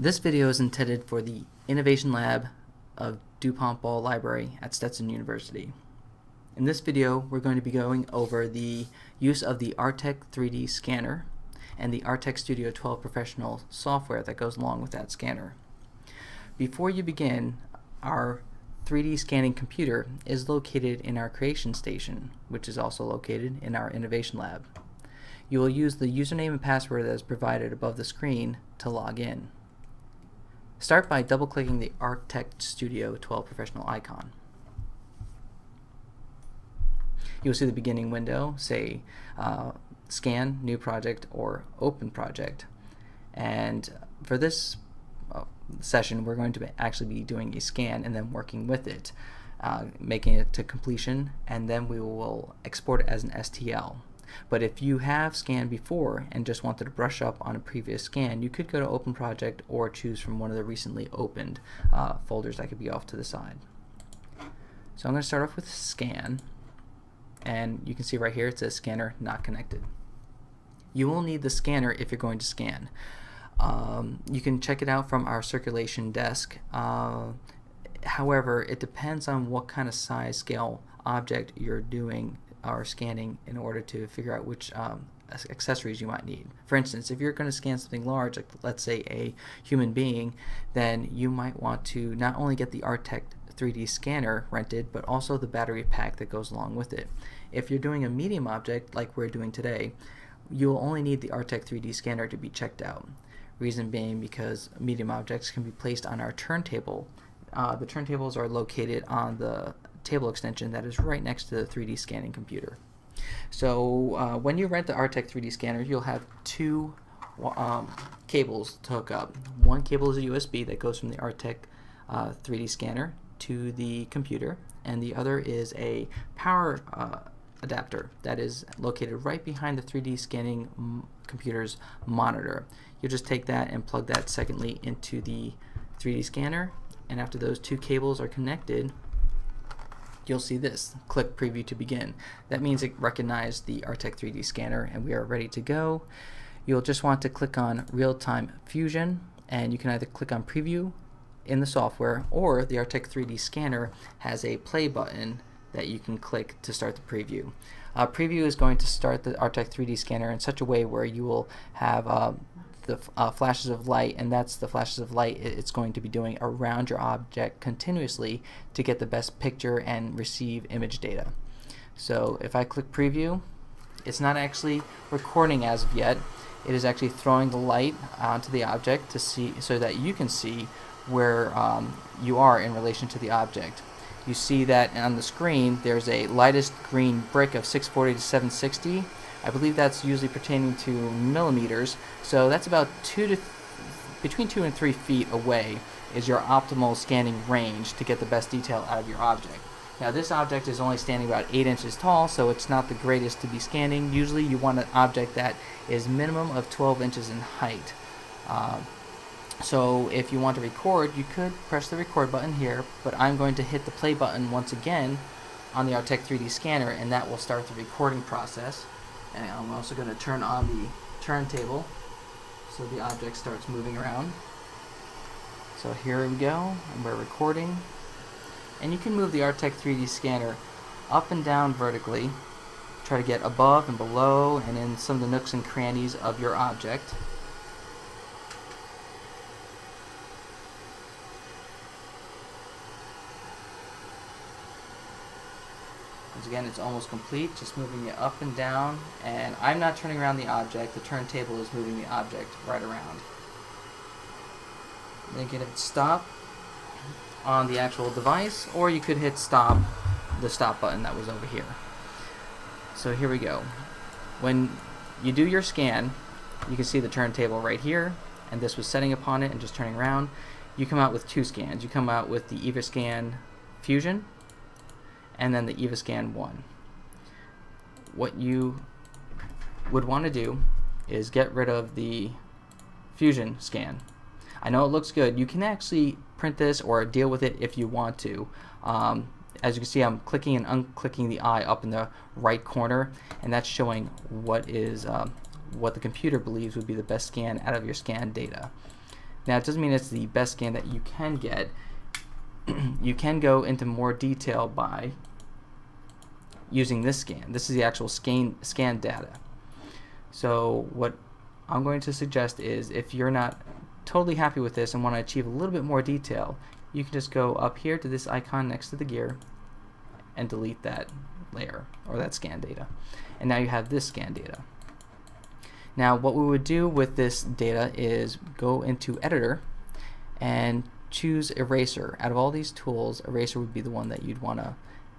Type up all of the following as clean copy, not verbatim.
This video is intended for the Innovation Lab of DuPont Ball Library at Stetson University. In this video, we're going to be going over the use of the Artec 3D scanner and the Artec Studio 12 professional software that goes along with that scanner. Before you begin, our 3D scanning computer is located in our creation station, which is also located in our Innovation Lab. You will use the username and password that is provided above the screen to log in. Start by double-clicking the Artec Studio 12 professional icon. You'll see the beginning window say Scan, New Project, or Open Project. And for this session, we're going to actually be doing a scan and then working with it, making it to completion, and then we will export it as an STL. But if you have scanned before and just wanted to brush up on a previous scan, you could go to Open Project or choose from one of the recently opened folders that could be off to the side. So I'm going to start off with Scan, and you can see right here it says Scanner Not Connected. You will need the scanner if you're going to scan. You can check it out from our circulation desk. However, it depends on what kind of size scale object you're doing or scanning in order to figure out which accessories you might need. For instance, if you're going to scan something large, like let's say a human being, then you might want to not only get the Artec 3D scanner rented, but also the battery pack that goes along with it. If you're doing a medium object like we're doing today, you'll only need the Artec 3D scanner to be checked out. Reason being because medium objects can be placed on our turntable. The turntables are located on the table extension that is right next to the 3D scanning computer. So when you rent the Artec 3D scanner, you'll have two cables to hook up. One cable is a USB that goes from the Artec 3D scanner to the computer, and the other is a power adapter that is located right behind the 3D scanning computer's monitor. You'll just take that and plug that secondly into the 3D scanner, and after those two cables are connected, you'll see this, click preview to begin. That means it recognized the Artec 3D scanner and we are ready to go. You'll just want to click on real-time fusion, and you can either click on preview in the software, or the Artec 3D scanner has a play button that you can click to start the preview. Preview is going to start the Artec 3D scanner in such a way where you will have the flashes of light, and that's the flashes of light it's going to be doing around your object continuously to get the best picture and receive image data. So if I click preview, it's not actually recording as of yet. It is actually throwing the light onto the object to see, so that you can see where you are in relation to the object. You see that on the screen there's a lightest green brick of 640 to 760. I believe that's usually pertaining to millimeters, so that's about between 2 and 3 feet away is your optimal scanning range to get the best detail out of your object. Now this object is only standing about 8 inches tall, so it's not the greatest to be scanning. Usually you want an object that is minimum of 12 inches in height. So if you want to record, you could press the record button here, but I'm going to hit the play button once again on the Artec 3D scanner, and that will start the recording process. And I'm also going to turn on the turntable so the object starts moving around. So here we go, and we're recording. And you can move the Artec 3D scanner up and down vertically, try to get above and below and in some of the nooks and crannies of your object. Once again, it's almost complete, just moving it up and down, and I'm not turning around the object, the turntable is moving the object right around. Then you can hit stop on the actual device, or you could hit stop, the stop button that was over here. So here we go. When you do your scan, you can see the turntable right here, and this was setting upon it and just turning around. You come out with two scans. You come out with the EvaScan Fusion, and then the EvaScan 1. What you would want to do is get rid of the Fusion scan. I know it looks good. You can actually print this or deal with it if you want to. As you can see, I'm clicking and unclicking the eye up in the right corner, and that's showing what the computer believes would be the best scan out of your scan data. Now, it doesn't mean it's the best scan that you can get. You can go into more detail by using this scan. This is the actual scan data. So what I'm going to suggest is, if you're not totally happy with this and want to achieve a little bit more detail, you can just go up here to this icon next to the gear and delete that layer or that scan data. And now you have this scan data. Now what we would do with this data is go into Editor and choose Eraser. Out of all these tools, Eraser would be the one that you'd want to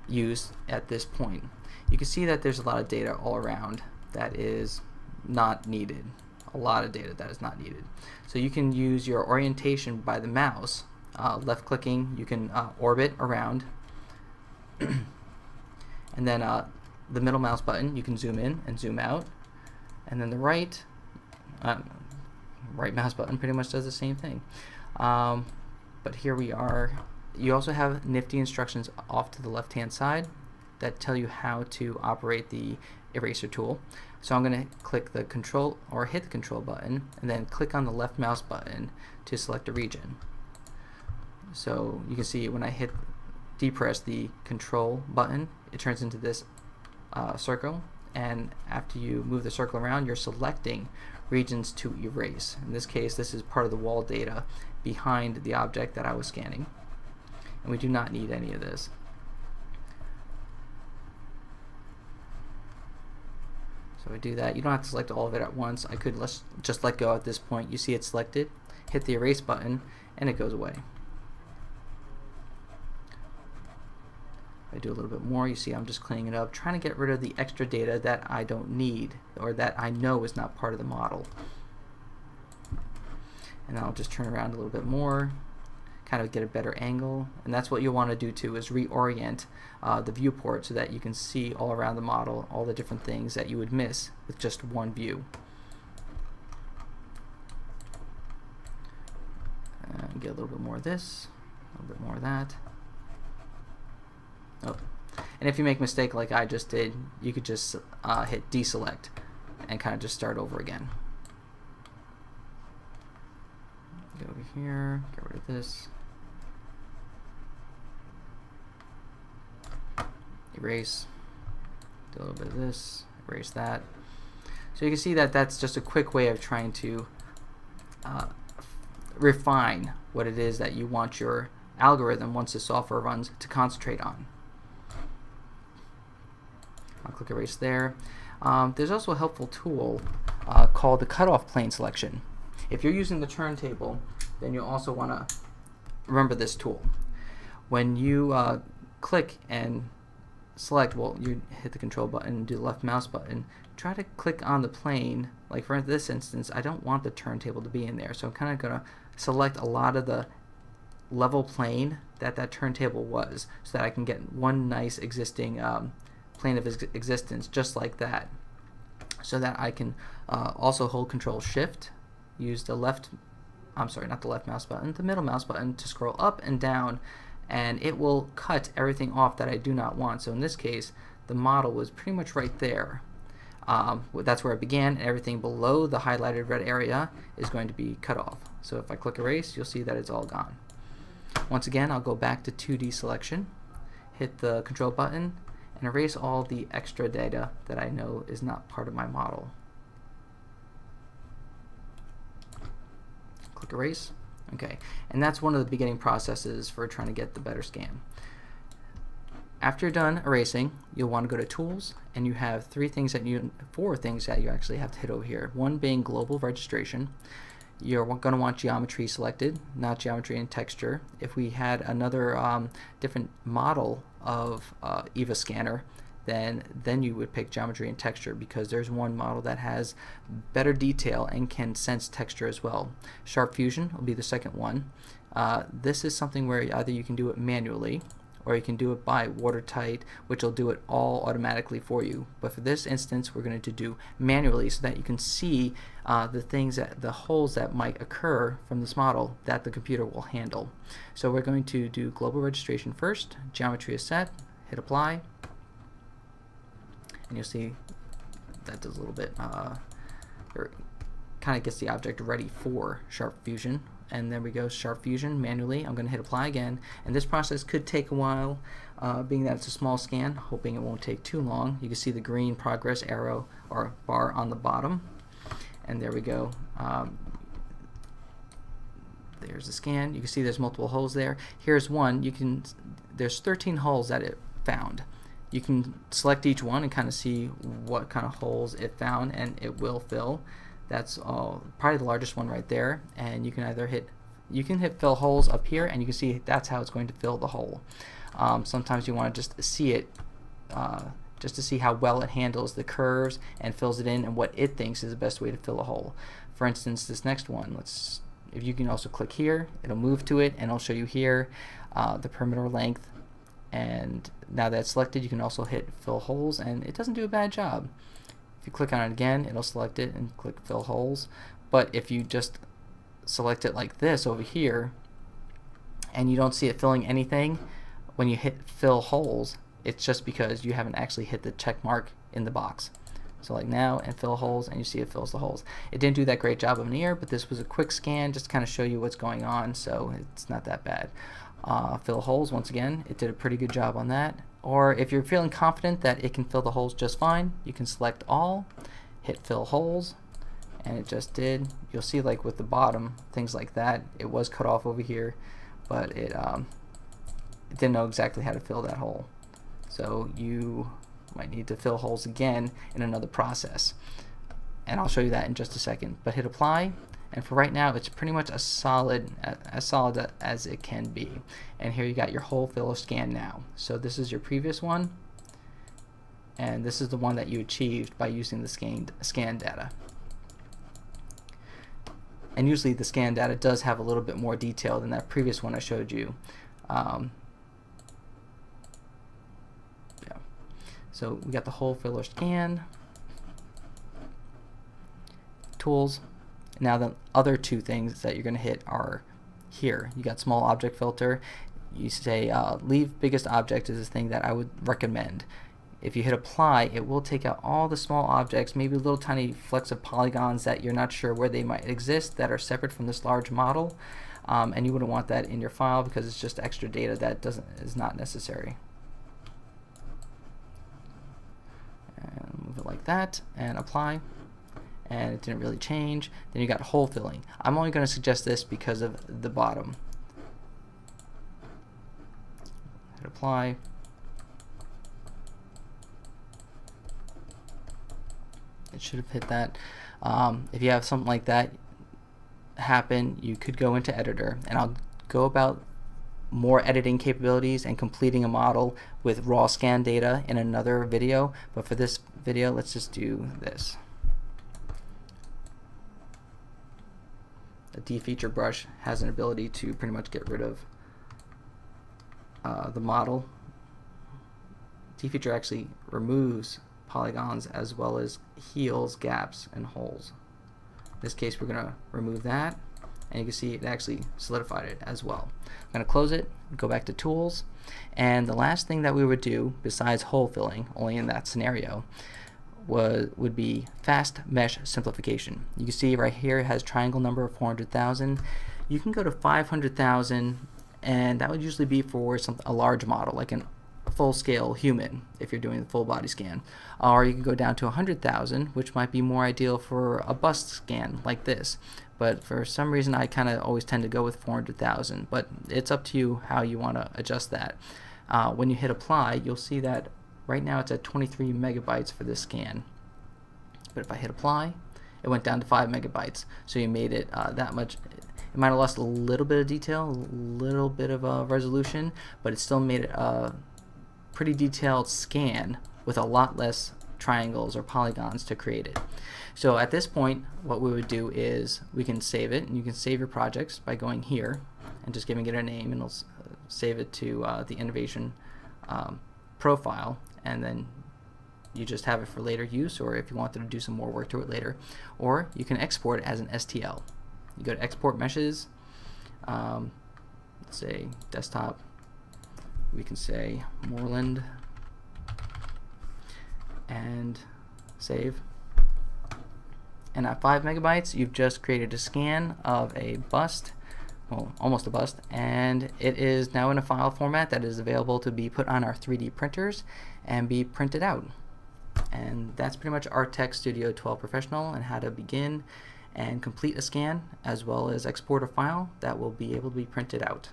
use at this point. You can see that there's a lot of data all around that is not needed. A lot of data that is not needed. So you can use your orientation by the mouse. Left clicking, you can orbit around. And then the middle mouse button, you can zoom in and zoom out. And then the right mouse button pretty much does the same thing. But here we are. You also have nifty instructions off to the left hand side that tell you how to operate the eraser tool. So I'm going to click the control or hit the control button and then click on the left mouse button to select a region. So you can see when I depress the control button, it turns into this circle, and after you move the circle around, you're selecting regions to erase. In this case, this is part of the wall data behind the object that I was scanning, and we do not need any of this. So I do that. You don't have to select all of it at once. I could just let go at this point. You see it selected, hit the erase button, and it goes away. If I do a little bit more, you see I'm just cleaning it up, trying to get rid of the extra data that I don't need or that I know is not part of the model. And I'll just turn around a little bit more, kind of get a better angle, and that's what you'll want to do too, is reorient the viewport so that you can see all around the model all the different things that you would miss with just one view. And get a little bit more of this, a little bit more of that. Oh, and if you make a mistake like I just did, you could just hit deselect and kind of just start over again. Go over here, get rid of this. Erase, do a little bit of this, erase that. So you can see that that's just a quick way of trying to refine what it is that you want your algorithm, once the software runs, to concentrate on. I'll click erase there. There's also a helpful tool called the cutoff plane selection. If you're using the turntable, then you'll also want to remember this tool. When you click and select, well, you hit the control button and do the left mouse button, try to click on the plane. Like for this instance, I don't want the turntable to be in there, so I'm kind of going to select a lot of the level plane that turntable was, so that I can get one nice existing plane of existence just like that, so that I can also hold Control Shift, use the not the left mouse button, the middle mouse button to scroll up and down, and it will cut everything off that I do not want. So in this case, the model was pretty much right there. That's where it began, and everything below the highlighted red area is going to be cut off. So if I click erase, you'll see that it's all gone. Once again, I'll go back to 2D selection, hit the control button, and erase all the extra data that I know is not part of my model. Click erase. Okay, and that's one of the beginning processes for trying to get the better scan. After you're done erasing, you'll want to go to Tools, and you have four things that you actually have to hit over here. One being Global Registration. You're going to want Geometry selected, not Geometry and Texture. If we had another different model of EVA scanner, then you would pick Geometry and Texture, because there's one model that has better detail and can sense texture as well. Sharp Fusion will be the second one. This is something where either you can do it manually, or you can do it by watertight, which will do it all automatically for you. But for this instance, we're going to do manually, so that you can see the holes that might occur from this model that the computer will handle. So we're going to do Global Registration first. Geometry is set. Hit Apply, and you'll see that does a little bit kind of gets the object ready for Sharp Fusion. And there we go, Sharp Fusion manually. I'm going to hit apply again, and this process could take a while, being that it's a small scan, hoping it won't take too long. You can see the green progress arrow or bar on the bottom, and there we go. There's the scan. You can see there's multiple holes there. Here's one. There's 13 holes that it found. You can select each one and kind of see what kind of holes it found, and it will fill. That's probably the largest one right there, and you can either hit fill holes up here, and you can see that's how it's going to fill the hole. Sometimes you want to just see it, just to see how well it handles the curves and fills it in, and what it thinks is the best way to fill a hole. For instance, this next one, if you can also click here, it'll move to it, and it'll show you here the perimeter length. And now that it's selected, you can also hit fill holes, and it doesn't do a bad job. If you click on it again, it'll select it and click fill holes. But if you just select it like this over here and you don't see it filling anything, when you hit fill holes, it's just because you haven't actually hit the check mark in the box. So like now, and fill holes, and you see it fills the holes. It didn't do that great job of an ear, but this was a quick scan just to kind of show you what's going on, so it's not that bad. Fill holes, once again, it did a pretty good job on that. Or if you're feeling confident that it can fill the holes just fine, you can select all, hit fill holes, and it just did. You'll see, like with the bottom, things like that, it was cut off over here, but it didn't know exactly how to fill that hole. So you might need to fill holes again in another process, and I'll show you that in just a second. But hit apply, and for right now it's pretty much as solid as it can be. And here you got your whole filler scan now. So this is your previous one, and this is the one that you achieved by using the scan data. And usually the scan data does have a little bit more detail than that previous one I showed you. So we got the whole filler scan, tools. Now the other two things that you're going to hit are here. You got small object filter. You say leave biggest object is the thing that I would recommend. If you hit apply, it will take out all the small objects, maybe little tiny flecks of polygons that you're not sure where they might exist that are separate from this large model, and you wouldn't want that in your file because it's just extra data that is not necessary. And move it like that and apply, and it didn't really change. Then you got hole filling. I'm only going to suggest this because of the bottom. Hit apply. It should have hit that. If you have something like that happen, you could go into editor, and I'll go about more editing capabilities and completing a model with raw scan data in another video, but for this video let's just do this. The defeature brush has an ability to pretty much get rid of the model. Defeature actually removes polygons as well as heals gaps and holes. In this case we're going to remove that, and you can see it actually solidified it as well. I'm going to close it, go back to tools, and the last thing that we would do besides hole filling, only in that scenario, would be fast mesh simplification. You can see right here it has triangle number of 400,000. You can go to 500,000, and that would usually be for a large model like an full-scale human if you're doing the full body scan, or you can go down to 100,000, which might be more ideal for a bust scan like this. But for some reason I kind of always tend to go with 400,000, but it's up to you how you want to adjust that. When you hit apply, you'll see that right now it's at 23 megabytes for this scan, but if I hit apply, it went down to 5 megabytes. So you made it that much. It might have lost a little bit of detail, a little bit of resolution, but it still made it a pretty detailed scan with a lot less triangles or polygons to create it. So at this point what we would do is we can save it, and you can save your projects by going here and just giving it a name, and it'll save it to the innovation profile, and then you just have it for later use, or if you wanted to do some more work to it later. Or you can export it as an STL. You go to export meshes, let's say desktop, we can say Moreland, and save. And at 5 megabytes, you've just created a scan of a bust, well, almost a bust, and it is now in a file format that is available to be put on our 3D printers and be printed out. And that's pretty much Artec Studio 12 Professional and how to begin and complete a scan, as well as export a file that will be able to be printed out.